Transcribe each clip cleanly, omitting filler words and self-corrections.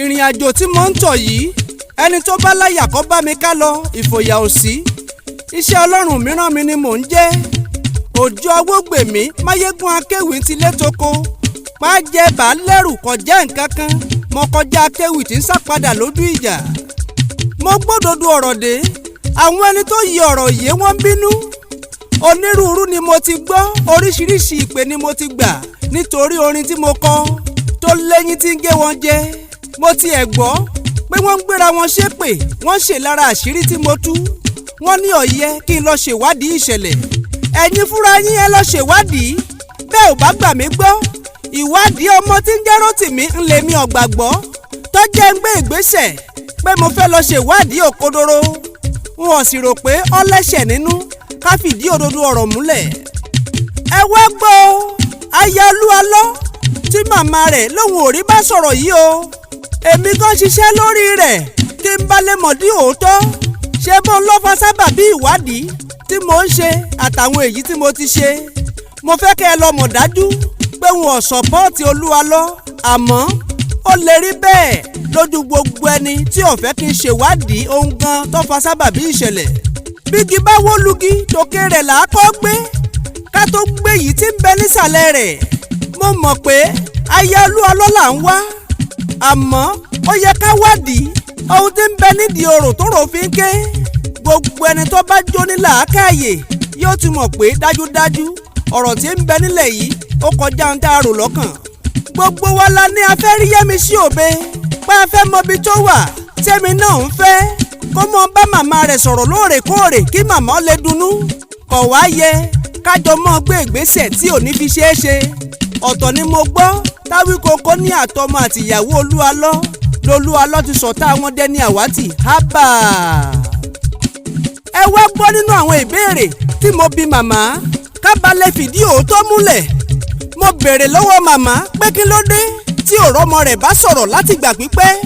ìrìn àjò tí mo ń tọ̀ yìí ẹni tó bá láyà kó bá mi ká lọ ìfòyà ò sí. Iṣẹ́ Ọlọ́run mìíràn mi ni mò ń jẹ́. Ojo Awogbemi Mayegun Akewi ti létoko pàjẹ́ bàálẹ̀rù kọjá nǹkan kan mo kọjá Akewi tí ń sápadà lójú ìjà. Mo gbódòdó ọ̀rọ̀ dé àwọn ẹni tó yí ọ̀rọ̀ yé wọ́n bínú. Onírúurú ni mo ti gbọ́ oríṣiríṣi ìpè ni mo ti gbà nítorí orin tí mo kọ tó lẹ́yìn tí ń gé wọn jẹ. Mo tiẹ̀ gbọ́ pé wọ́n ń gbéra wọn ṣépè wọ́n ṣe lára àṣírí tí mo tú. Wọ́n ní ó yẹ kí n lọ ṣèwádìí ìṣẹ̀lẹ̀. Ẹ̀yin fúnra yín ẹ lọ ṣèwádìí bẹ́ẹ̀ ò bá gbà mí gbọ́. Ìwádìí ọmọ tí ń jẹ́ Rótìmí ń lè mi ọ̀gbàgbọ́ tó jẹ́ ń gbé ìgbésẹ̀ pé mo fẹ́ lọ ṣèwádìí òkodoro. Wọn sì rò pé ó lẹ́ṣẹ̀ nínú ká fìdí òdodo ọ̀rọ̀ múlẹ̀. Ẹ wá gbọ́ aya Olu Alo tí màmá rẹ̀ lòun ò rí bá sọ̀rọ̀ yìí o. Èmi kan ṣiṣẹ́ lórí rẹ̀ kí n bá lè mọ̀ dí òótọ́. Ṣé bó ń lọ́ fa sábà bí ìwádìí tí mo ń ṣe àtàwọn èyí tí mo ti ṣe. Mo fẹ́ kẹ́ ẹ lọ mọ̀ dájú pé wọn ò sọ̀pọ́ọ̀tì Olu Alo àmọ́ ó lè rí bẹ́ẹ̀ lójú gbogbo ẹni tí ò fẹ́ kí n ṣèwádìí ohun gan tó fa sábà bí ìṣẹ̀lẹ̀. Bígi bá wó lugi tòkè rẹ̀ là á kọ́ gbé ká tó gbé yìí tí ń bẹ nísàlẹ̀ rẹ̀. Mo mọ̀ pé aya Olu Alo là ń wá àmọ́ ó yẹ ká wádìí ohun tí ń bẹ nídìí orò tó rò fi ń ké. Gbogbo ẹni tó bá jó ní làákàyè yóò ti mọ̀ pé dájúdájú ọ̀rọ̀ tí ń bẹ nílẹ̀ yìí ó kọjá ń tá a rò lọ́kàn. Gbogbo wa la ní a fẹ́ rí Yẹ́misí Òbe pé a fẹ́ mọbi tó wà tẹ́mi náà ń fẹ́ kó mọ bá màmá rẹ̀ sọ̀rọ̀ lóòrèkóòrè kí màmá lè dunnú. Kò wá yẹ kájọ mọ́ gbé ìgbésẹ̀ tí ò ní fi ṣeé ṣe. Ọ̀tọ̀ ni mo gbọ́ t'Awikonko ní àtọmọ àtìyàwó Olu Alo l'Olu Alo ti sọ̀tá wọn dẹni àwátì hábà. Ẹ wá gbọ́ nínú àwọn ìbéèrè tí mo bi màmá ká bá lè fìdí òótọ́ múlẹ̀. Mo béèrè lọ́wọ́ màmá pé kí ló dé tí òrọ́mọ rẹ̀ bá sọ̀rọ̀ láti gbà pípẹ́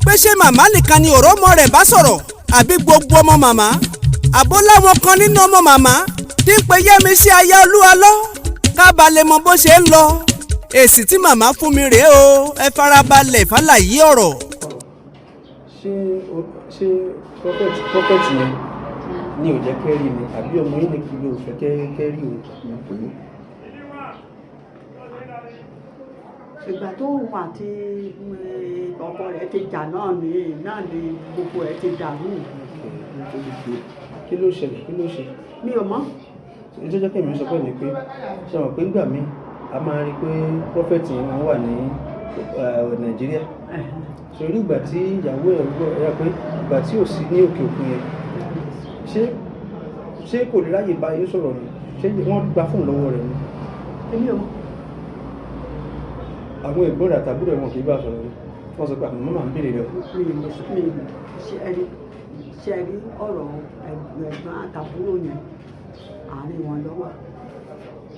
pé ṣé màmá nìkan ni òrọ́mọ rẹ̀ bá sọ̀rọ̀ àbí gbogbo ọmọ màmá. Àbó láwọn kan nínú ọmọ màmá tí ń pe Yẹ́misí aya Olu Alo ká bá lè mọ bó ṣe ń lọ. Èsì tí màmá fún mi rèé o, ẹ farabalẹ̀ fàlàyé ọ̀rọ̀. ṣé prọfẹ̀tì yẹn ní ò jẹ́ kẹ́rì ni àbí ọmọ yìí ní kìlọ̀ òfẹ́ kẹ́rì òun pẹ̀lú. Ìgbà tó ń wà tí ọkọ rẹ̀ ti jà náà ni gbogbo ẹ̀ ti dàrú. Kí ló ṣẹlẹ̀ kí ló ṣe. Mi ò mọ̀. Ètò jẹ́ kẹ́mi sọ pé ní pé ṣe mọ̀ pé nígbà míì a máa rí pé prọfẹ̀tì yẹn máa wà ní Nàìjíríà. Sórí ìgbà tí ìyàwó ẹ̀ gbọ́ ẹ̀yà pé ìgbà tí ò sí ní òkè òkun yẹn ṣé kò lè ráyè bá yín sọ̀rọ̀ ni ṣé wọ́n gba fóònù lọ́wọ́ rẹ̀ ni. Èmi ò mọ̀. Àwọn ẹ̀gbọ́n rẹ̀ àtàbúrò wọn kì í bá sọ̀rọ̀ ni wọ́n sọ pé àmọ́ máa ń béèrè rẹ̀. Ṣe rí ọ̀rọ̀ ẹ̀gbọ́n àtàbúrò yẹn àárín wọn lọ́wọ́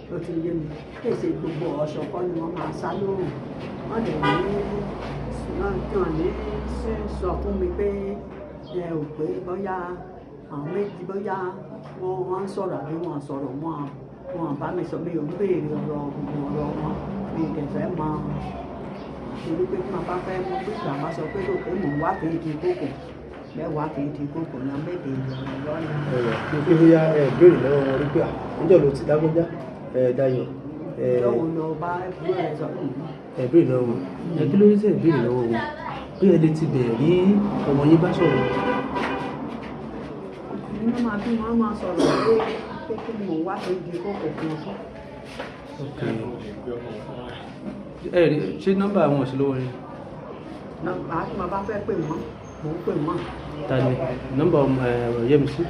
ló ti yé mi. Kéèsì gbogbo ọ̀ṣọ́ kọ́ ni wọ́n máa sá lóhùn. Wọ́n lè ní sọ fún mi pé ẹ ò pé bóyá àwọn méjì bóyá wọ́n ń sọ̀rọ̀ àbí wọ́n sọ̀rọ̀ wọn bá mi sọ mi ò ń béèrè ọ̀rọ̀ wọn mi kẹfẹ́ mọ torí pé tí wọ́n bá fẹ́ mọ pé ìgbà máa sọ pé lóòótọ́ mò ń wá kì í di kókò mẹ́wàá kì í di kókò náà méje ìrọ̀rùn lọ́nà. Kí bóyá béèrè lọ́wọ́ wọn rí pé níjọ́ ló ti dágbọ́já Dayọ̀. Lọ́wọ́ lọ bá ẹgbẹ́ rẹ̀ sọ fún mi. Béèrè lọ́wọ́ wọn kí ló ṣe béèrè lọ́wọ́ wọn bí ẹ lè ti bẹ̀rẹ̀ rí ọmọ yín bá sọ̀rọ̀. Nínú máa bí wọ́n máa sọ̀rọ̀ pé kí ni mò ń wá kì í di kókò fún ọkọ. Ṣé nọ́mbà àwọn òṣèlú wọn ni. Nọ́mbà tí mo bá fẹ́ pè wọ́n mò ń pè wọ́n. Ta ni nọ́mbà Yẹ́misí.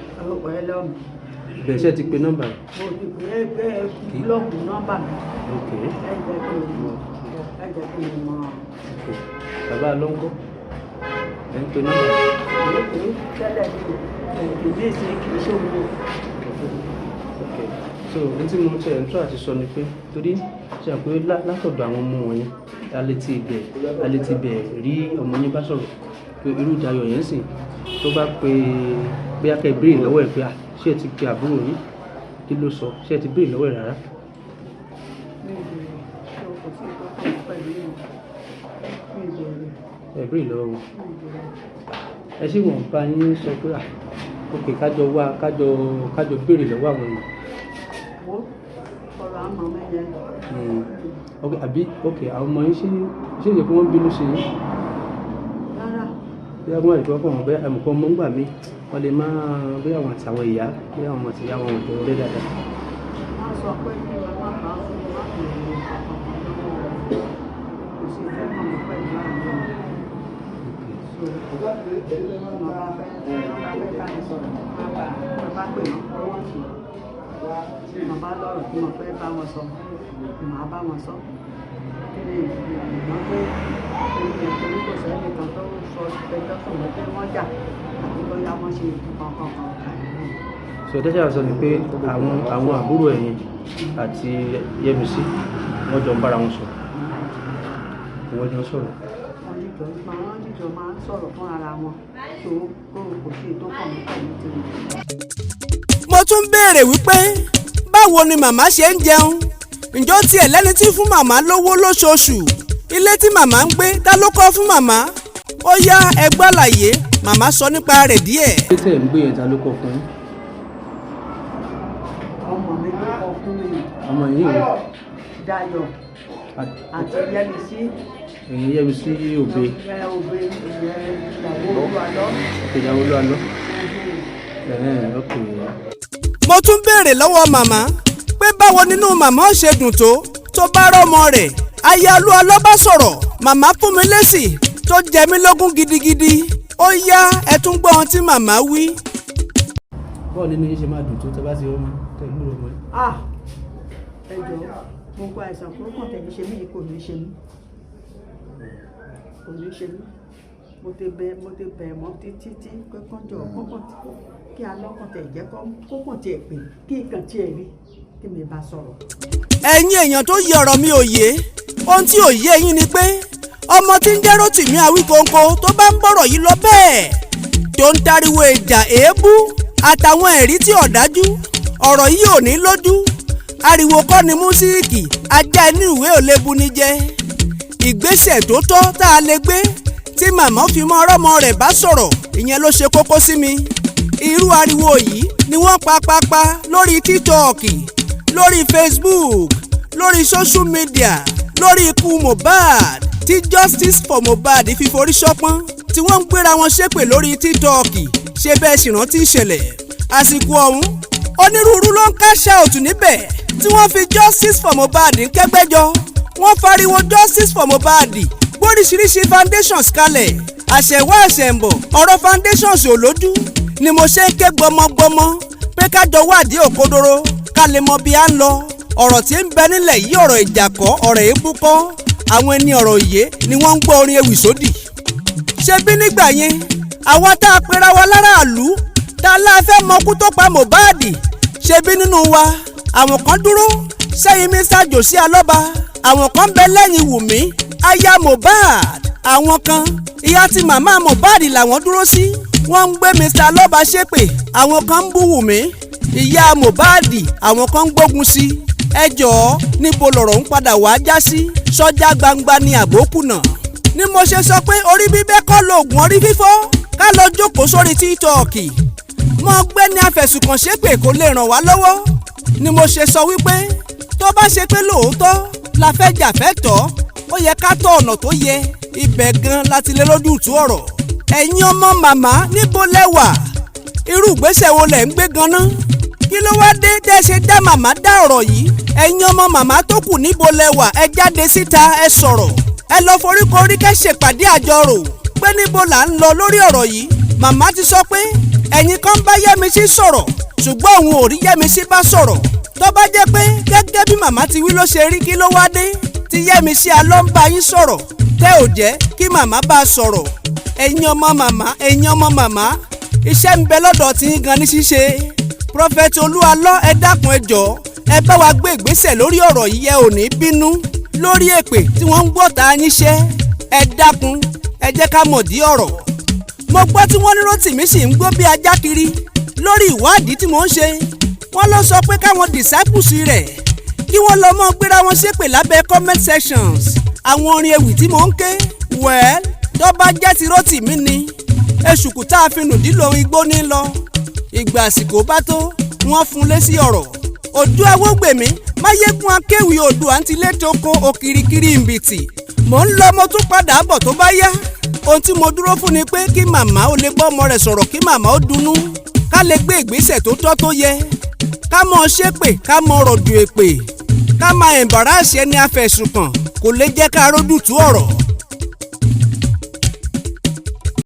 Ẹ lọ́mù. Bẹ̀ṣẹ̀ ti pe nọ́mbà rẹ̀. Mo ti pè é pé búlọ́ọ̀kù nọ́mbà mi. Ẹ jẹ́ kí n mọ̀. Bàbá ló ń kọ́ ẹ̀ ń pe nọ́mbà. Tẹ́lẹ̀ ìdí ìsìn kì í ṣòwò. So ní tí mo tẹ̀ ń tọ́ àti sọ ni pé torí ṣe àpé látọ̀dọ̀ àwọn ọmọ wọn yẹn a lè ti bẹ̀ rí ọmọ yẹn bá sọ̀rọ̀ pé irú Dayọ̀ yẹn sìn tó bá pe bí akẹ́ béèrè lọ́wọ́ ẹ̀ pé ṣé ẹ ti pe àbúrò yín kí ló sọ ṣé ẹ ti béèrè lọ́wọ́ ẹ̀ rárá. ẹ béèrè lọ́wọ́ wọn ẹ sì wọ́n bá yín sọ pé ok kájọ wá kájọ béèrè lọ́wọ́ àwọn èèyàn. ọ̀rọ̀ àmọ́ mẹ́yẹ. ok àbí ok àwọn ọmọ yín ṣe é pé wọ́n bínú sí yín. rárá. bí wọ́n àdìgbò fún wọn bẹ́ẹ̀ àmọ̀kọ́ ọmọ ń gbà mí wọ́n lè máa bí àwọn àti àwọn ìyá bí àwọn ọmọ àti ìyá wọn ò tó rẹ́ dáadáa. wọ́n sọ pé kí wọ́n má bàa fún wọn láti lè lò kò sí ìfẹ́ mọ̀ mọ́ pẹ̀lú àwọn ọmọ. wọ́n bá fẹ́ ká ní sọ̀rọ̀ wọ́n bá pè wọ́n sí wọ́n bá lọ́rọ̀ tí wọ́n fẹ́ bá wọn sọ màá bá wọn sọ kí ni ìgbìmọ̀ pé torí kò sẹ́ni kan tó sọ ẹjọ́ fún wọn pé wọ́n jà àti bóyá wọ́n ṣe kankan. sọtẹ́jà sọ ni pé àwọn àbúrò ẹ̀yìn àti Yẹ́misí wọ́n jọ ń bára wọn sọ̀rọ̀ wọ́n jọ sọ̀rọ̀. wọ́n níjọ máa ń sọ̀rọ̀ fún ara wọn tó kò sí tó kàn mí pẹ̀lú tiwọn. mo tún béèrè wípé báwo ni màmá ṣe ń jẹun ǹjọ́ tiẹ̀ lẹ́ni tí fún màmá lówó lóṣooṣù ilé tí màmá ń gbé ta ló kọ́ fún màmá ó yá ẹ gbọ́ àlàyé màmá sọ nípa rẹ̀ díẹ̀. ilé tẹ̀ ń gbé yẹn ta ló kọ́ fún yín. ọmọ mi ló kọ́ fún mi. ọmọ yìí o. Dayọ̀ àti Yẹ́misí. ẹ̀yin Yẹ́misí òbe. òbe ìyàwó Olu Alo. ìyàwó Olu Alo. ok. mo tún béèrè lọ́wọ́ màmá pé báwo nínú màmá ó ṣe dùn tó bá rọ́mọ rẹ̀ aya Olu Alo bá sọ̀rọ̀ màmá fún mi lésì tó jẹ mí lógún gidigidi ó yá ẹ tún gbọ́ ohun tí màmá wí. bọ́ọ̀ nínú yín ṣe máa dùn tó tẹ bá ti rọ́mọ tẹ gbúrò mọ́. ẹ jọ gbogbo àìsàn kúrúkàn tẹ̀lé ṣe mí yìí kò ní ṣe mí mo ti bẹ̀ mọ́ títí pé kọ́jọ kọ́kàn kí alọ́kàn tẹ̀ jẹ́ kọ́kàn tiẹ̀ pè kí nǹkan tiẹ̀ rí kí mi bá sọ̀rọ̀. ẹ̀yin èèyàn tó yẹ ọ̀rọ̀ mi ò yé ohun tí ò yé yín ni pé ọmọ tí ń jẹ́ Rótìmí Awikonko tó bá ń bọ̀rọ̀ yìí lọ bẹ́ẹ̀ tó ń tariwo ìjà èébú àtàwọn ẹ̀rí tí ò dájú ọ̀rọ̀ yìí ò ní lójú ariwo kọ́ ni músíìkì ajá inú ìwé ò lè bu ni jẹ ìgbésẹ̀ tó tọ́ tá a lè gbé tí màmá fi mọ ọlọ́mọ rẹ̀ bá sọ̀rọ̀ ìyẹn ló ṣe kókó sí mi irú ariwo yìí ni wọ́n pa lórí TikTok lórí Facebook lórí social media lórí ikú Mohbad tí Justice for Mohbad fi forí ṣọpọ́n tí wọ́n ń gbéra wọn ṣépè lórí TikTok ṣe bẹ́ẹ̀ sì rántí ìṣẹ̀lẹ̀ àsìkò ọ̀hún onírúurú ló ń káṣá òtún níbẹ̀ tí wọ́n fi Justice for Mohbad ń kẹ́gbẹ́jọ wọ́n fariwo Justice for Mohbad gbóríṣiríṣi foundations kalẹ̀ àṣẹwá àṣẹ̀ǹbọ̀ ọ̀rọ̀ foundations ò lójú ni mo ṣe ń ké gbọmọgbọmọ pé kájọ wádìí òkodoro ká lè mọ bí a ń lọ ọ̀rọ̀ tí ń bẹ nílẹ̀ yìí ọ̀rọ̀ ìjà kọ́ ọ̀rọ̀ èébú kọ́ àwọn ẹni ọ̀rọ̀ òye ni wọ́n ń gbọ́ orin ewì sódì ṣe bí nígbà yẹn àwọn tá a pera wa láràlú tá a láfẹ́ mọkú tó pa Mohbad ṣe bí nínú wa àwọn kan dúró sẹ́yìn Mr. Josi Alọ́ba àwọn kan bẹ lẹ́yìn Wùmí aya Mohbad àwọn kan ìyá tí màmá Mohbad làwọn dúró sí wọ́n ń gbé Mr. Alọ́ba ṣépè àwọn kan ń bú Wùmí ìyá Mohbad àwọn kan ń gbógun sí ẹ jọ̀ọ́ níbo lọ̀rọ̀ ń padà wá já sí sọ́jà gbangba ni àbókùnà ni mo ṣe sọ pé orí bíbẹ́ kọ́ lóògùn orí fífọ́ ká lọ jókòó sórí TikTok mo gbé ní afẹ̀sùnkàn ṣépè kó lè ràn wá lọ́wọ́ ni mo ṣe sọ wípé tó bá ṣe pé lóòótọ́ la fẹ́ jà fẹ́ tọ́ ó yẹ ká tọ̀ ọ̀nà tó yẹ ibẹ̀ gan láti lè lójútùú ọ̀rọ̀ ẹ̀yin ọmọ màmá níbo lẹ́wà irú ìgbésẹ̀ wo lẹ̀ ń gbé ganan kí ló wá dé tẹ́ ṣe dá màmá dá ọ̀rọ̀ yìí ẹ̀yin ọmọ màmá tó kù níbo lẹ́wà ẹ jáde síta ẹ sọ̀rọ̀ ẹ lọ foríkorí kẹ́ ṣèpàdé àjọrò pé níbo là ń lọ lórí ọ̀rọ̀ yìí màmá ti sọ pé ẹ̀yin kan bá Yẹ́misí sọ̀rọ̀ ṣùgbọ́n òun ò rí Yẹ́misí bá sọ̀rọ̀ tó bá jẹ́ pé gẹ́gẹ́ bí màmá ti wí ló ṣe rí kí ló wá dé tí Yẹ́misí Alọ́ ń bá yín sọ̀rọ̀ tẹ́ ò jẹ́ kí màmá bá a sọ̀rọ̀ ẹ̀yin ọmọ màmá iṣẹ́ ń bẹ lọ́dọ̀ tí yín gan ní ṣíṣe Prophet Olu Alo ẹ dákun ẹ jọ̀ọ́ ẹ bá wa gbé ìgbésẹ̀ lórí ọ̀rọ̀ yìí ẹ ò ní bínú lórí èpè tí wọ́n ń gbọ́ tá a yín ṣẹ́ ẹ dákun ẹ jẹ́ ká mọ̀ dí ọ̀rọ̀ mo gbọ́ tí wọ́n ní Rótìmí sì ń gbó bí ajá kiri lórí ìwádìí tí mò ń ṣe wọ́n lọ sọ pé káwọn disciples rẹ̀ kí wọ́n lọ mọ́ gbéra wọn ṣépè lábẹ́ comment sections àwọn orin ewì tí mò ń ké well tó bá jẹ́ ti Rótìmí ni èṣùkù tá a fi nùdí lòun igbó ní lọ ìgbà àsìkò bá tó wọ́n fún lésì ọ̀rọ̀. Ojo Awogbemi Mayegun Akewi Oodua ti lé toko òkìrìkìrì ìbìtì. Mò ń lọ mo tún padà bọ̀ tó bá yá. Ohun tí mo dúró fún ni pé kí màmá ó lè bọ́ ọmọ rẹ̀ sọ̀rọ̀ kí màmá ó dunnú ká lè gbé ìgbésẹ̀ tó tọ́ tó yẹ ká mọ̀ ṣépè ká mọ̀ rọ̀dù èpè ká máa ẹ̀ǹbàrà ṣe ni afẹ̀sùnkàn kò lè jẹ́ ká rójútùú ọ̀rọ̀.